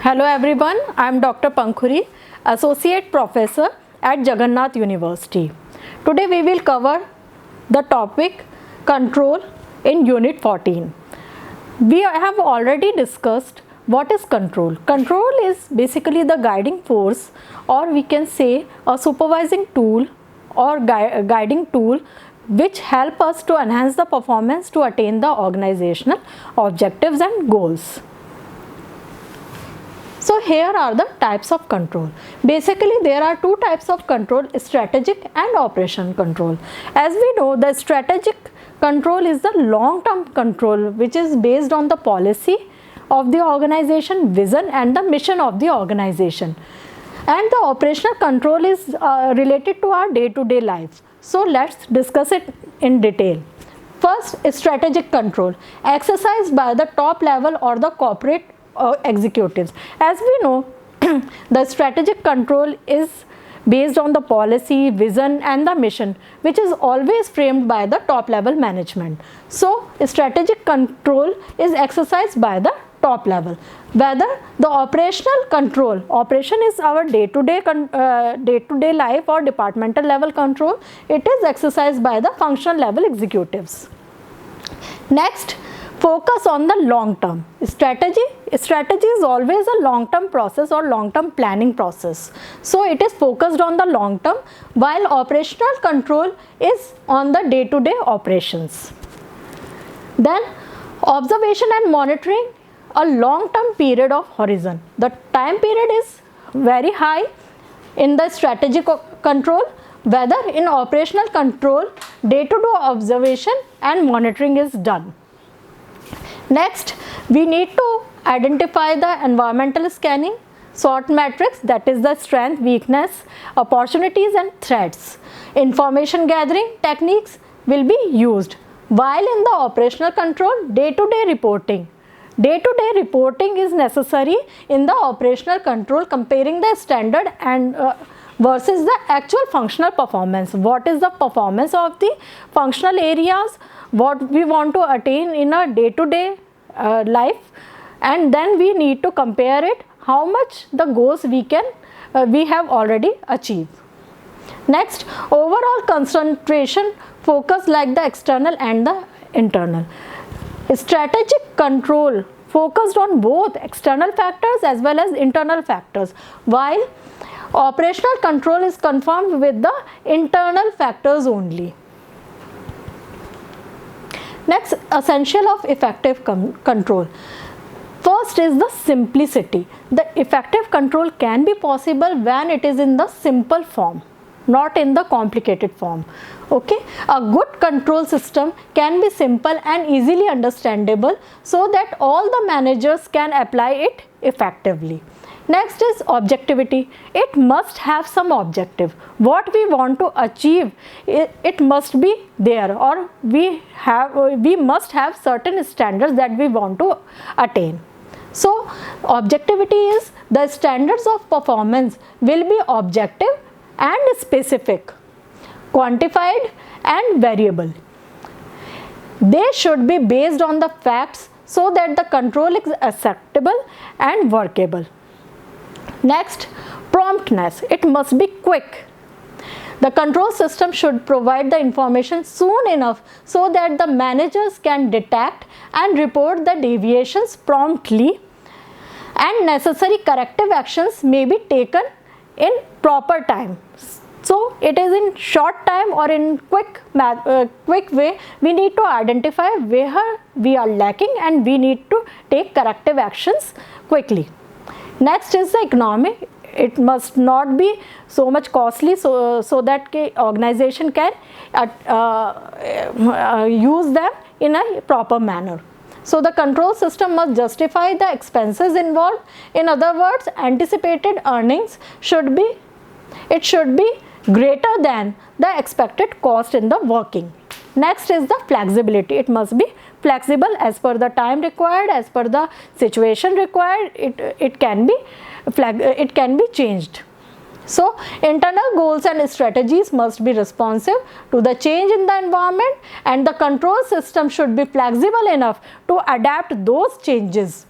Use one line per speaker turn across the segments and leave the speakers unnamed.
Hello everyone, I am Dr. Pankhuri, Associate Professor at Jagannath University. Today we will cover the topic control in Unit 14. We have already discussed what is control. Control is basically the guiding force, or we can say a supervising tool or guiding tool which help us to enhance the performance to attain the organizational objectives and goals. So here are the types of control. Basically there are two types of control, strategic and operation control. As we know, the strategic control is the long-term control which is based on the policy of the organization, vision and the mission of the organization. And the operational control is related to our day-to-day life. So let's discuss it in detail. First, strategic control, exercised by the top level or the corporate executives. As we know, the strategic control is based on the policy, vision and the mission, which is always framed by the top level management. So strategic control is exercised by the top level. Whether the operational control, operation is our day-to-day life or departmental level control, it is exercised by the functional level executives. Next, focus on the long term. Strategy is always a long term process or long term planning process. So it is focused on the long term, while operational control is on the day-to-day operations. Then observation and monitoring, a long term period of horizon. The time period is very high in the strategic control, whether in operational control day-to-day observation and monitoring is done. Next, we need to identify the environmental scanning, SWOT matrix, that is the strength, weakness, opportunities and threats. Information gathering techniques will be used, while in the operational control, day-to-day reporting. Day-to-day reporting is necessary in the operational control, comparing the standard and versus the actual functional performance. What is the performance of the functional areas, what we want to attain in a day-to-day life, and then we need to compare it how much the goals we have already achieved. Next, overall concentration, focus like the external and the internal. Strategic control focused on both external factors as well as internal factors, while operational control is confirmed with the internal factors only. Next, essential of effective control. First is the simplicity. The effective control can be possible when it is in the simple form, not in the complicated form. Okay, a good control system can be simple and easily understandable so that all the managers can apply it effectively. Next is objectivity. It must have some objective. What we want to achieve, it must be there, or we must have certain standards that we want to attain. So objectivity is the standards of performance will be objective and specific, quantified and variable. They should be based on the facts so that the control is acceptable and workable. Next, promptness. It must be quick. The control system should provide the information soon enough so that the managers can detect and report the deviations promptly, and necessary corrective actions may be taken in proper time. So it is in short time or in quick way we need to identify where we are lacking and we need to take corrective actions quickly. Next is the economy. It must not be so much costly so that the organization can use them in a proper manner. So the control system must justify the expenses involved. In other words, anticipated earnings should be greater than the expected cost in the working. Next is the flexibility. It must be flexible as per the time required, as per the situation required. It can be changed. So internal goals and strategies must be responsive to the change in the environment, and the control system should be flexible enough to adapt those changes.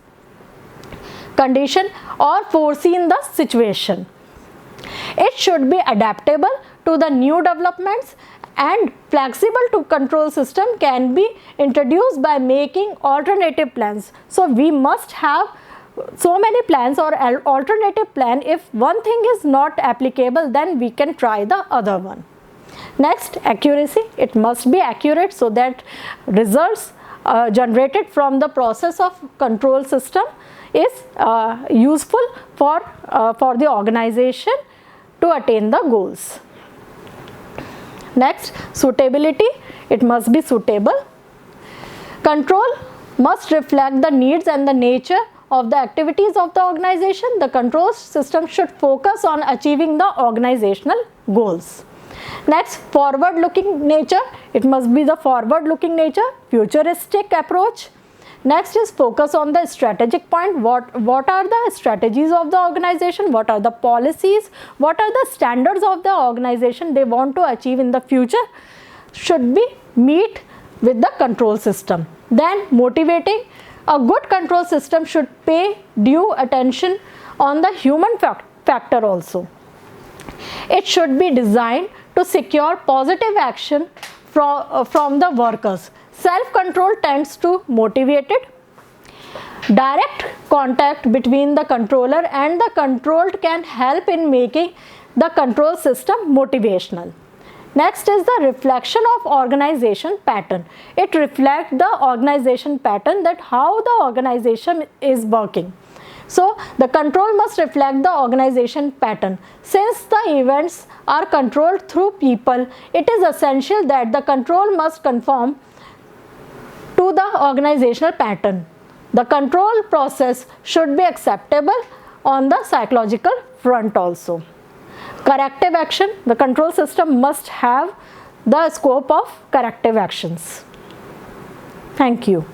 condition or foreseen the situation. It should be adaptable to the new developments and flexible to control system can be introduced by making alternative plans. So we must have so many plans or alternative plan. If one thing is not applicable, then we can try the other one. Next, accuracy. It must be accurate so that results generated from the process of control system is useful for the organization to attain the goals. Next, suitability. It must be suitable. Control must reflect the needs and the nature of the activities of the organization. The control system should focus on achieving the organizational goals. Next, forward looking nature. It must be the forward looking nature, futuristic approach. Next is focus on the strategic point. What are the strategies of the organization? What are the policies? What are the standards of the organization they want to achieve in the future? Should be meet with the control system. Then motivating. A good control system should pay due attention on the human factor also. It should be designed to secure positive action from the workers. Self-control tends to motivate it. Direct contact between the controller and the controlled can help in making the control system motivational. Next is the reflection of organization pattern. It reflects the organization pattern, that how the organization is working. So the control must reflect the organization pattern. Since the events are controlled through people, it is essential that the control must conform to the organizational pattern. The control process should be acceptable on the psychological front also. Corrective action. The control system must have the scope of corrective actions. Thank you.